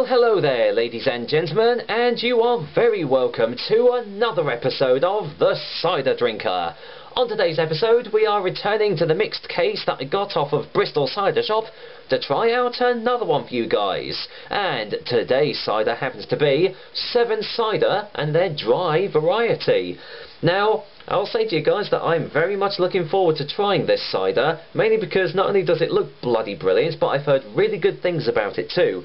hello there, ladies and gentlemen, and you are very welcome to another episode of The Cider Drinker. On today's episode, we are returning to the mixed case that I got off of Bristol Cider Shop to try out another one for you guys. And today's cider happens to be Severn cider and their dry variety. Now, I'll say to you guys that I'm very much looking forward to trying this cider, mainly because not only does it look bloody brilliant, but I've heard really good things about it too.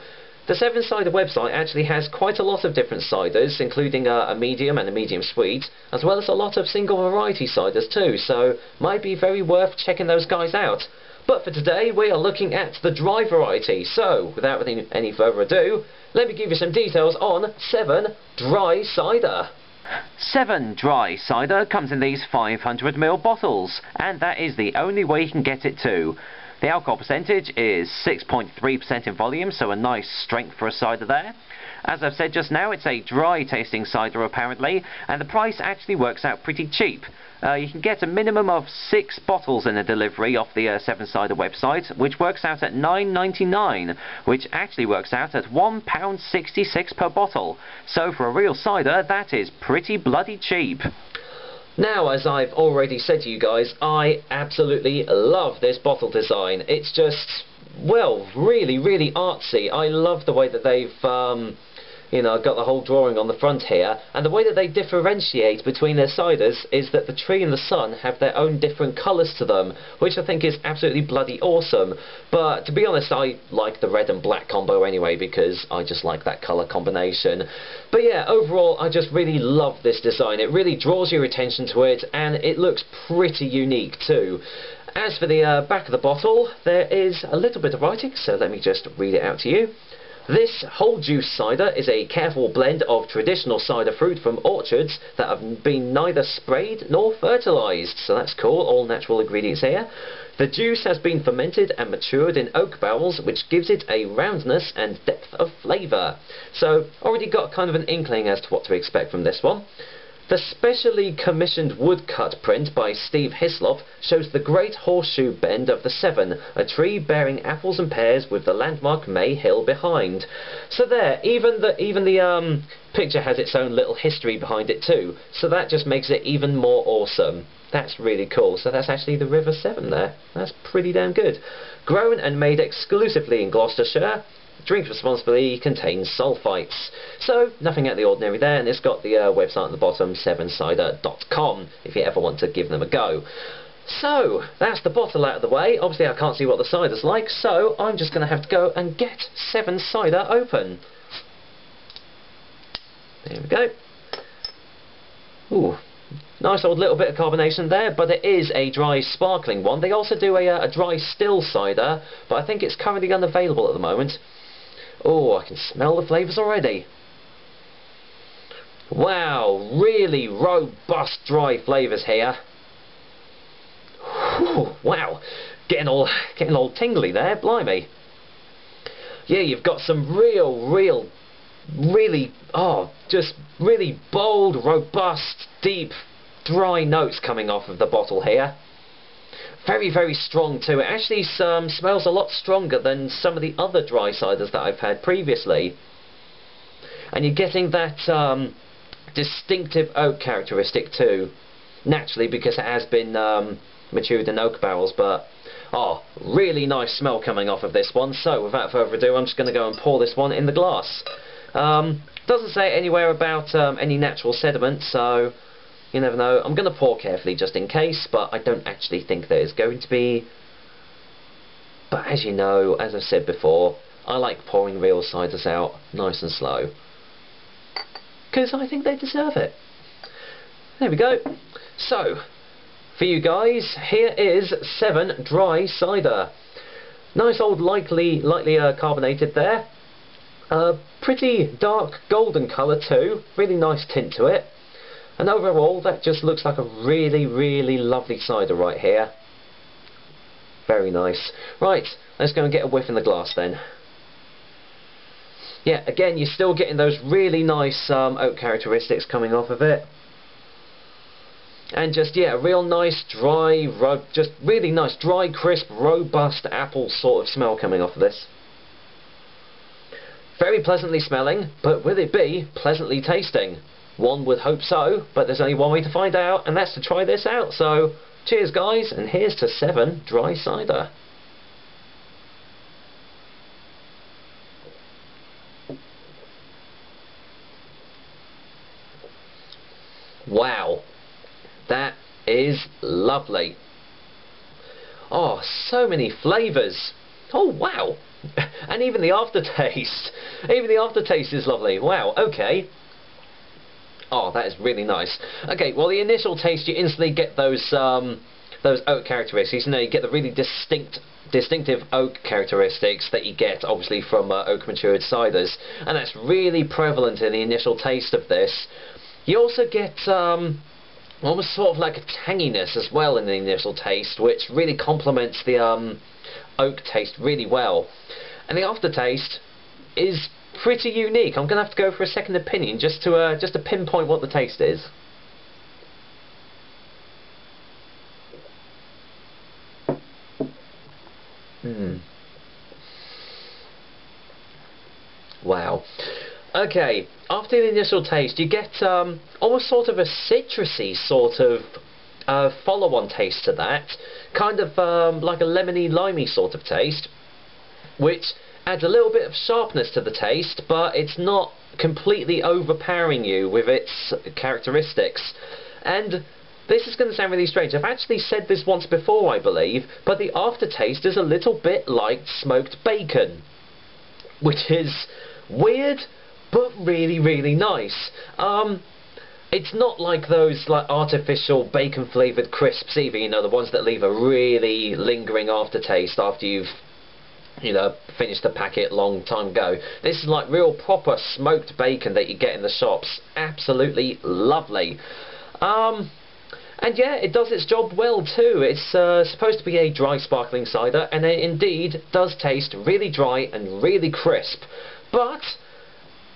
The Severn Cider website actually has quite a lot of different ciders, including a medium and a medium sweet, as well as a lot of single variety ciders too, so might be very worth checking those guys out. But for today, we are looking at the dry variety, so without any further ado, let me give you some details on Severn Dry Cider. Severn Dry Cider comes in these 500ml bottles, and that is the only way you can get it too. The alcohol percentage is 6.3% in volume, so a nice strength for a cider there. As I've said just now, it's a dry tasting cider apparently, and the price actually works out pretty cheap. You can get a minimum of 6 bottles in a delivery off the Severn Cider website, which works out at £9.99, which actually works out at £1.66 per bottle. So for a real cider, that is pretty bloody cheap. Now, as I've already said to you guys, I absolutely love this bottle design. It's just, well, really, really artsy. I love the way that they've, got the whole drawing on the front here, and the way that they differentiate between their ciders is that the tree and the sun have their own different colours to them, which I think is absolutely bloody awesome. But to be honest, I like the red and black combo anyway, because I just like that colour combination. But yeah, overall, I just really love this design. It really draws your attention to it, and it looks pretty unique too. As for the back of the bottle, there is a little bit of writing, so let me just read it out to you. This whole juice cider is a careful blend of traditional cider fruit from orchards that have been neither sprayed nor fertilised. So that's cool, all natural ingredients here. The juice has been fermented and matured in oak barrels, which gives it a roundness and depth of flavour. So already got kind of an inkling as to what to expect from this one. The specially commissioned woodcut print by Steve Hislop shows the great horseshoe bend of the Severn, a tree bearing apples and pears with the landmark May Hill behind. So there, even the picture has its own little history behind it too, so that just makes it even more awesome. That's really cool. So that's actually the River Severn there. That's pretty damn good. Grown and made exclusively in Gloucestershire. Drink responsibly, contains sulfites. So, nothing out of the ordinary there, and it's got the website at the bottom, severncider.com, if you ever want to give them a go. So, that's the bottle out of the way. Obviously I can't see what the cider's like, so I'm just going to have to go and get Severn cider open. There we go. Ooh. Nice old little bit of carbonation there, but it is a dry sparkling one. They also do a dry still cider, but I think it's currently unavailable at the moment. Oh, I can smell the flavours already. Wow, really robust dry flavours here. Whew, wow, getting all tingly there, blimey. Yeah, you've got some really bold, robust, deep, dry notes coming off of the bottle here. Very, very strong too. It actually smells a lot stronger than some of the other dry ciders that I've had previously. And you're getting that distinctive oak characteristic too. Naturally, because it has been matured in oak barrels, but oh, really nice smell coming off of this one. So without further ado, I'm just going to go and pour this one in the glass. Doesn't say anywhere about any natural sediment, so you never know. I'm going to pour carefully just in case, but I don't actually think there is going to be. But as you know, as I've said before, I like pouring real ciders out nice and slow, because I think they deserve it. There we go. So, for you guys, here is Severn Dry Cider. Nice old lightly carbonated there. Pretty dark golden colour too, really nice tint to it. And overall, that just looks like a really, really lovely cider right here. Very nice. Right, let's go and get a whiff in the glass then. Yeah, again, you're still getting those really nice oak characteristics coming off of it. And just, yeah, a real nice dry, just really nice dry, crisp, robust apple sort of smell coming off of this. Very pleasantly smelling, but will it be pleasantly tasting? One would hope so, but there's only one way to find out, and that's to try this out. So, cheers guys, and here's to Severn dry cider. Wow, that is lovely. Oh, so many flavours. Oh wow. And even the aftertaste. Even the aftertaste is lovely. Wow, okay. Oh, that is really nice. Okay, well the initial taste, you instantly get those oak characteristics. You know, you get the really distinctive oak characteristics that you get obviously from oak matured ciders, and that's really prevalent in the initial taste of this. You also get almost sort of like a tanginess as well in the initial taste, which really complements the oak taste really well. And the aftertaste is pretty unique. I'm going to have to go for a second opinion just to pinpoint what the taste is. Wow. Okay, after the initial taste, you get almost sort of a citrusy sort of follow-on taste to that, kind of like a lemony, limey sort of taste, which adds a little bit of sharpness to the taste, but it's not completely overpowering you with its characteristics. And this is going to sound really strange. I've actually said this once before, I believe, but the aftertaste is a little bit like smoked bacon, which is weird, but really, really nice. It's not like those like artificial bacon flavoured crisps either, you know, the ones that leave a really lingering aftertaste after you've, you know, finished the packet long time ago. This is like real proper smoked bacon that you get in the shops. Absolutely lovely. And yeah, it does its job well too. It's supposed to be a dry sparkling cider, and it indeed does taste really dry and really crisp. But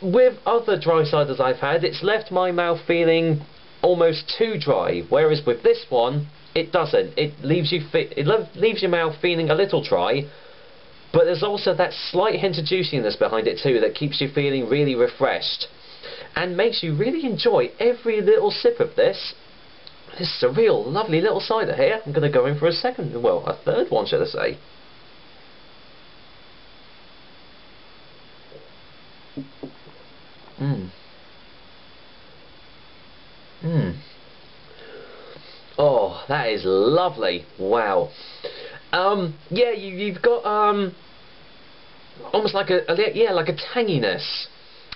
with other dry ciders I've had, it's left my mouth feeling almost too dry, whereas with this one, it doesn't. It leaves your mouth feeling a little dry, but there's also that slight hint of juiciness behind it too that keeps you feeling really refreshed and makes you really enjoy every little sip of this. This is a real lovely little cider here. I'm going to go in for a third one, should I say. Oh, that is lovely. Wow. Yeah, you've got almost like a tanginess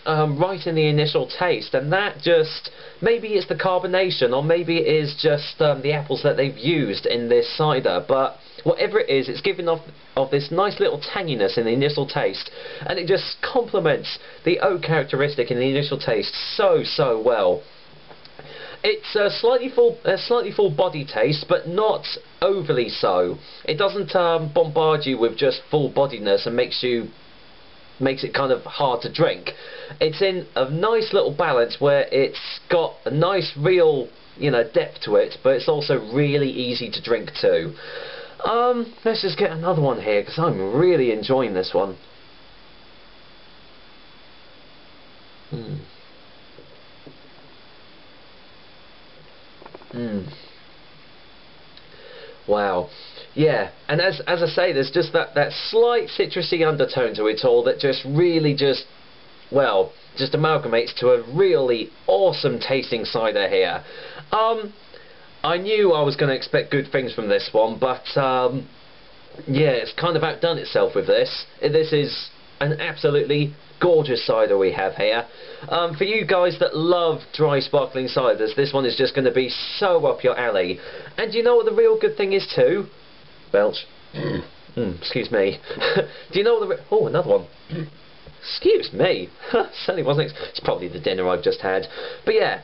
right in the initial taste, and that just, maybe it's the carbonation, or maybe it is just the apples that they've used in this cider, but whatever it is, it's giving off this nice little tanginess in the initial taste, and it just complements the oak characteristic in the initial taste so well. It's a slightly full body taste, but not overly so. It doesn't bombard you with just full bodiness and makes it kind of hard to drink. It's in a nice little balance where it's got a nice real, you know, depth to it, but it's also really easy to drink too. Let's just get another one here, because I'm really enjoying this one. Wow. Yeah, and as I say, there's just that slight citrusy undertone to it all that just really just amalgamates to a really awesome tasting cider here. I knew I was going to expect good things from this one, but yeah, it's kind of outdone itself with this. This is an absolutely gorgeous cider we have here. For you guys that love dry sparkling ciders, this one is just going to be so up your alley. And you know what the real good thing is too? Belch. Excuse me. Do you know what the... Oh, another one. Excuse me. Certainly wasn't... It's probably the dinner I've just had. But yeah,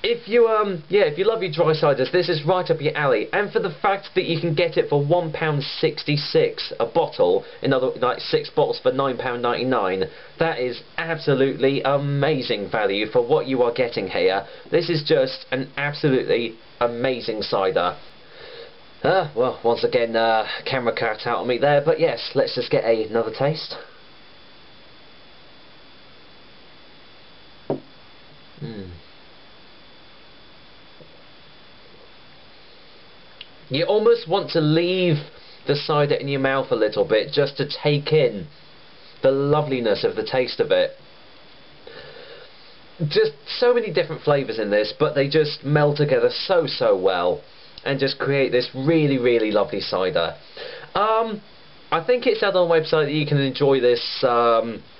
if you love your dry ciders, this is right up your alley. And for the fact that you can get it for £1.66 a bottle, in other like 6 bottles for £9.99, that is absolutely amazing value for what you are getting here. This is just an absolutely amazing cider. Well, once again, camera cut out on me there, but yes, let's just get another taste. You almost want to leave the cider in your mouth a little bit just to take in the loveliness of the taste of it. Just so many different flavours in this, but they just meld together so well and just create this really, really lovely cider. I think it said on the website that you can enjoy this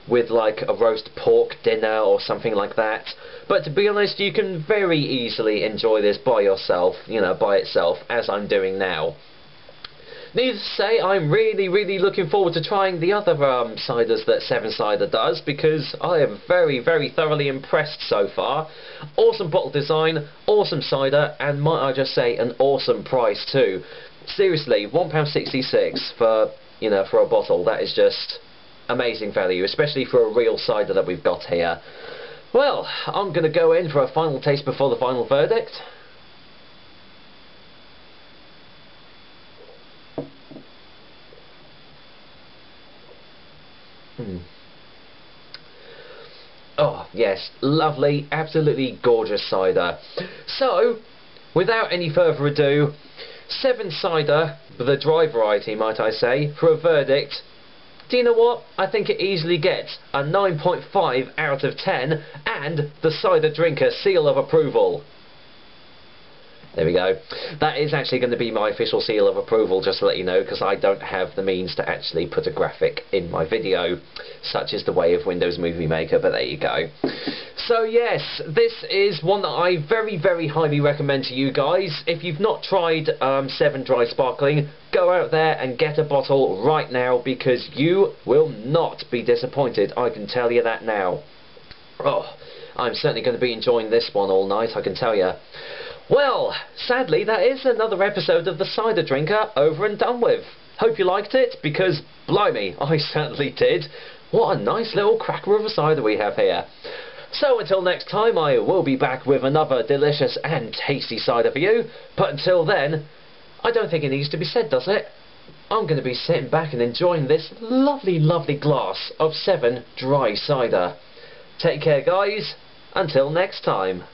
with like a roast pork dinner or something like that, but to be honest, you can very easily enjoy this by yourself, you know, by itself, as I'm doing now. Needless to say, I'm really looking forward to trying the other ciders that Severn Cider does, because I am very thoroughly impressed so far. Awesome bottle design, awesome cider, and might I just say, an awesome price too. Seriously, £1.66 for, you know, for a bottle. That is just amazing value, especially for a real cider that we've got here. Well, I'm going to go in for a final taste before the final verdict. Oh yes, lovely, absolutely gorgeous cider. So, without any further ado, Severn Cider, the dry variety might I say, for a verdict. Do you know what? I think it easily gets a 9.5 out of 10 and the cider drinker seal of approval. There we go. That is actually going to be my official seal of approval, just to let you know, because I don't have the means to actually put a graphic in my video, such is the way of Windows Movie Maker, but there you go. So yes, this is one that I very highly recommend to you guys. If you've not tried Severn Dry Sparkling, go out there and get a bottle right now, because you will not be disappointed, I can tell you that now. Oh, I'm certainly going to be enjoying this one all night, I can tell you. Well, sadly, that is another episode of The Cider Drinker over and done with. Hope you liked it, because, blimey, I certainly did. What a nice little cracker of a cider we have here. So until next time, I will be back with another delicious and tasty cider for you. But until then, I don't think it needs to be said, does it? I'm going to be sitting back and enjoying this lovely glass of Severn Dry Cider. Take care, guys. Until next time.